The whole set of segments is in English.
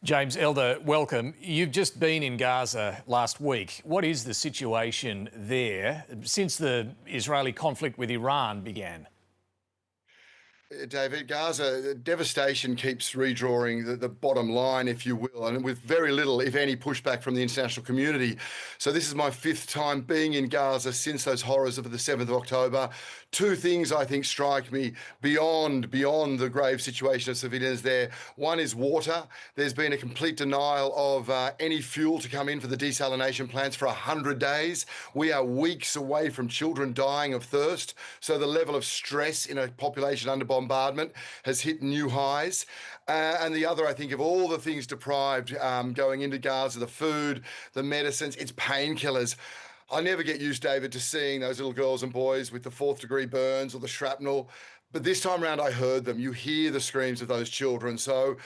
James Elder, welcome. You've just been in Gaza last week. What is the situation there since the Israeli conflict with Iran began? David, Gaza, devastation keeps redrawing the bottom line, if you will, and with very little, if any, pushback from the international community. So this is my fifth time being in Gaza since those horrors of the 7th of October. Two things I think strike me beyond the grave situation of civilians there. One is water. There's been a complete denial of any fuel to come in for the desalination plants for 100 days. We are weeks away from children dying of thirst. So the level of stress in a population under bombardment has hit new highs. And the other, I think, of all the things deprived going into Gaza, the food, the medicines, it's painkillers. I never get used, David, to seeing those little girls and boys with the 4th-degree burns or the shrapnel. But this time around, I heard them. You hear the screams of those children. So,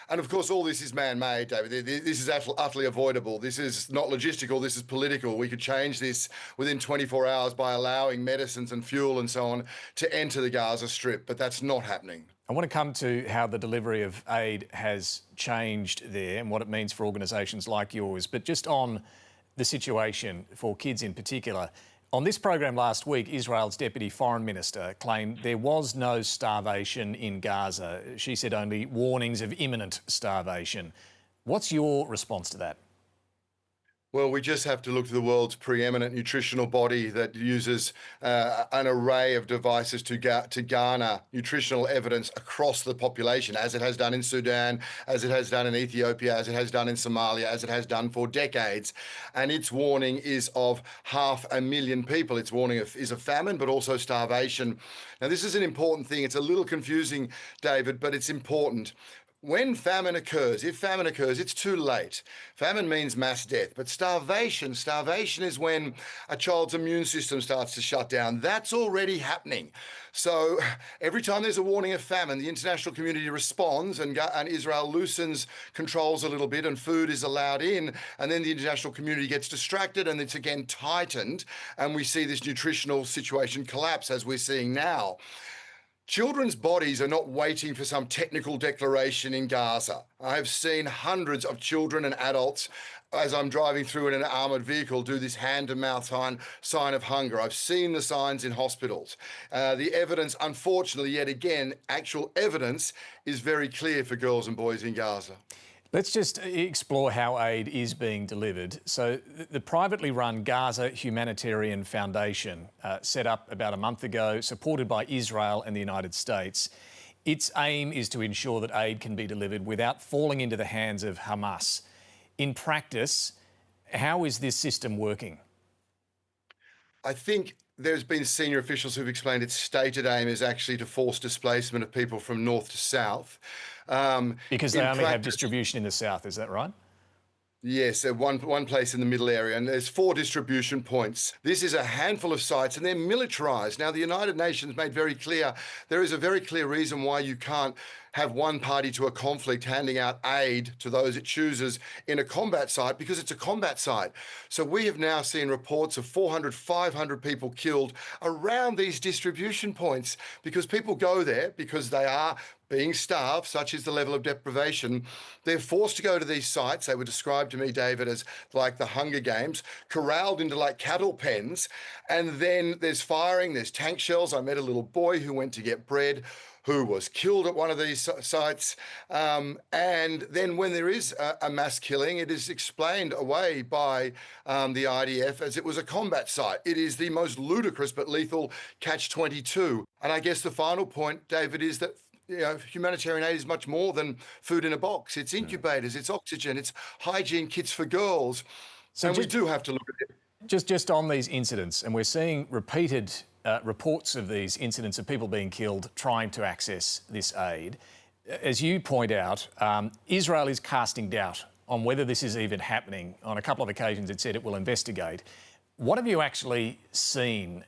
and of course, all this is man-made, David. This is utterly avoidable. This is not logistical. This is political. We could change this within 24 hours by allowing medicines and fuel and so on to enter the Gaza Strip, but that's not happening. I want to come to how the delivery of aid has changed there and what it means for organisations like yours. But just on the situation for kids in particular, on this program last week, Israel's Deputy Foreign Minister claimed there was no starvation in Gaza. She said only warnings of imminent starvation. What's your response to that? Well, we just have to look to the world's preeminent nutritional body that uses an array of devices to garner nutritional evidence across the population, as it has done in Sudan, as it has done in Ethiopia, as it has done in Somalia, as it has done for decades. And its warning is of 500,000 people. Its warning is of famine, but also starvation. Now, this is an important thing. It's a little confusing, David, but it's important. When famine occurs, if famine occurs, it's too late. Famine means mass death, but starvation is when a child's immune system starts to shut down. That's already happening. So every time there's a warning of famine, the international community responds and Israel loosens controls a little bit and food is allowed in, and then the international community gets distracted and it's again tightened, and we see this nutritional situation collapse as we're seeing now. Children's bodies are not waiting for some technical declaration in Gaza. I have seen hundreds of children and adults, as I'm driving through in an armoured vehicle, do this hand-to-mouth sign of hunger. I've seen the signs in hospitals. The evidence, unfortunately, yet again, actual evidence is very clear for girls and boys in Gaza. Let's just explore how aid is being delivered. So the privately run Gaza Humanitarian Foundation, set up about a month ago, supported by Israel and the United States. Its aim is to ensure that aid can be delivered without falling into the hands of Hamas. In practice, how is this system working? I think there's been senior officials who've explained its stated aim is actually to force displacement of people from north to south. Because they only have distribution in the south, is that right? Yes, one place in the middle area, and there's 4 distribution points. This is a handful of sites, and they're militarized. Now, the United Nations made very clear, there is a very clear reason why you can't have one party to a conflict handing out aid to those it chooses in a combat site, because it's a combat site. So we have now seen reports of 400, 500 people killed around these distribution points, because people go there because they are being starved, such is the level of deprivation. They're forced to go to these sites. They were described to me, David, as like the Hunger Games, corralled into like cattle pens. And then there's firing, there's tank shells. I met a little boy who went to get bread, who was killed at one of these sites. And then when there is a mass killing, it is explained away by the IDF as it was a combat site. It is the most ludicrous but lethal catch-22. And I guess the final point, David, is that humanitarian aid is much more than food in a box. It's incubators, it's oxygen, it's hygiene kits for girls. So we do have to look at it. Just on these incidents, and we're seeing repeated reports of these incidents of people being killed trying to access this aid. As you point out, Israel is casting doubt on whether this is even happening. On a couple of occasions, it said it will investigate. What have you actually seen?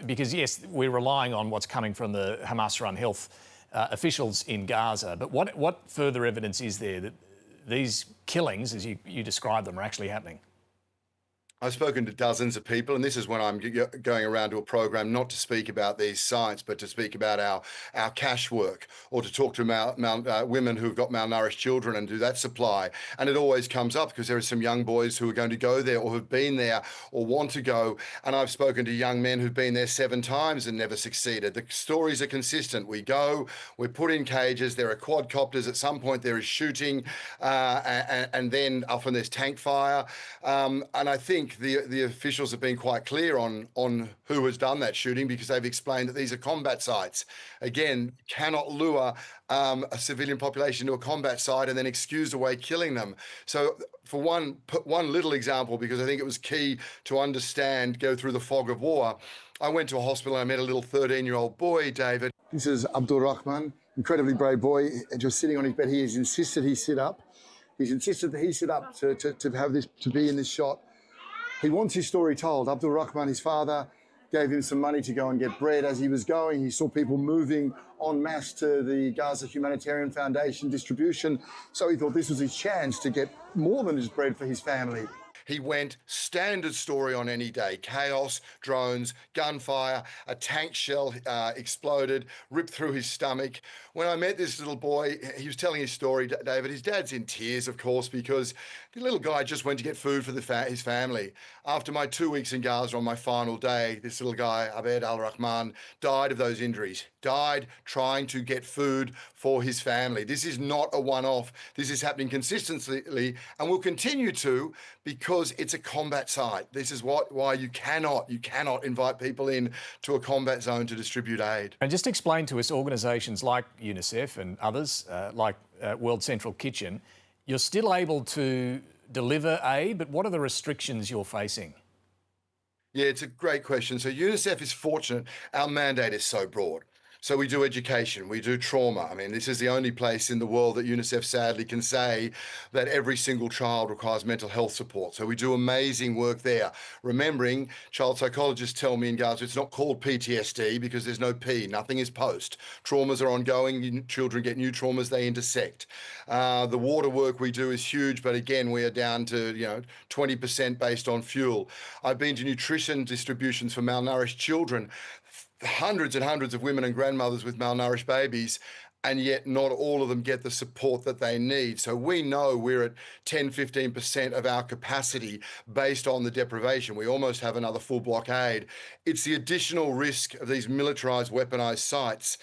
Because, yes, we're relying on what's coming from the Hamas-run health officials in Gaza, but what further evidence is there that these killings, as you describe them, are actually happening? I've spoken to dozens of people, and this is when I'm going around to a program not to speak about these sites, but to speak about our cash work, or to talk to women who've got malnourished children and do that supply. And it always comes up because there are some young boys who are going to go there or have been there or want to go. And I've spoken to young men who've been there 7 times and never succeeded. The stories are consistent. We go, we're put in cages, there are quadcopters, at some point there is shooting, and then often there's tank fire. And I think the officials have been quite clear on who has done that shooting, because they've explained that these are combat sites. Again, cannot lure a civilian population to a combat site and then excuse away killing them. So for one little example, because I think it was key to understand, go through the fog of war, I went to a hospital and I met a little 13-year-old boy, David. This is Abdul Rahman, incredibly brave boy, just sitting on his bed. He has insisted he sit up. He's insisted that he sit up to have this, to be in this shot. He wants his story told. Abdul Rahman, his father, gave him some money to go and get bread. As he was going, he saw people moving en masse to the Gaza Humanitarian Foundation distribution. So he thought this was his chance to get more than just bread for his family. He went standard story on any day: chaos, drones, gunfire, a tank shell exploded, ripped through his stomach. When I met this little boy, he was telling his story, David. His dad's in tears, of course, because the little guy just went to get food for his family. After my 2 weeks in Gaza, on my final day, this little guy, Abed al-Rahman, died of those injuries, died trying to get food for his family. This is not a one-off. This is happening consistently and will continue to, because it's a combat site. This is why you cannot invite people in to a combat zone to distribute aid. And just explain to us, organisations like UNICEF and others, like World Central Kitchen, you're still able to deliver aid, but what are the restrictions you're facing? Yeah, it's a great question. So UNICEF is fortunate. Our mandate is so broad. So we do education, we do trauma. I mean, this is the only place in the world that UNICEF sadly can say that every single child requires mental health support. So we do amazing work there. Remembering, child psychologists tell me in Gaza, it's not called PTSD because there's no P, nothing is post. Traumas are ongoing, children get new traumas, they intersect. The water work we do is huge, but again, we are down to 20% based on fuel. I've been to nutrition distributions for malnourished children. Hundreds and hundreds of women and grandmothers with malnourished babies, and yet not all of them get the support that they need. So we know we're at 10-15% of our capacity based on the deprivation. We almost have another full blockade. It's the additional risk of these militarized, weaponized sites.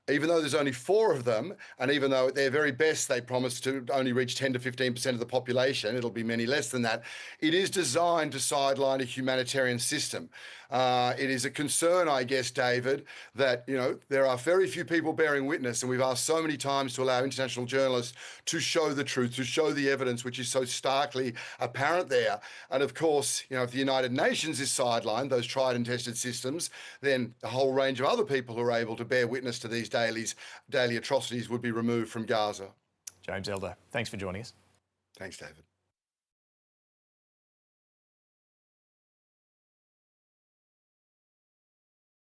Even though there's only 4 of them, and even though at their very best they promise to only reach 10 to 15% of the population, it'll be many less than that, it is designed to sideline a humanitarian system. It is a concern, I guess, David, that there are very few people bearing witness, and we've asked so many times to allow international journalists to show the truth, to show the evidence, which is so starkly apparent there. And of course, if the United Nations is sidelined, those tried and tested systems, then a whole range of other people who are able to bear witness to these daily atrocities would be removed from Gaza. James Elder, thanks for joining us. Thanks, David.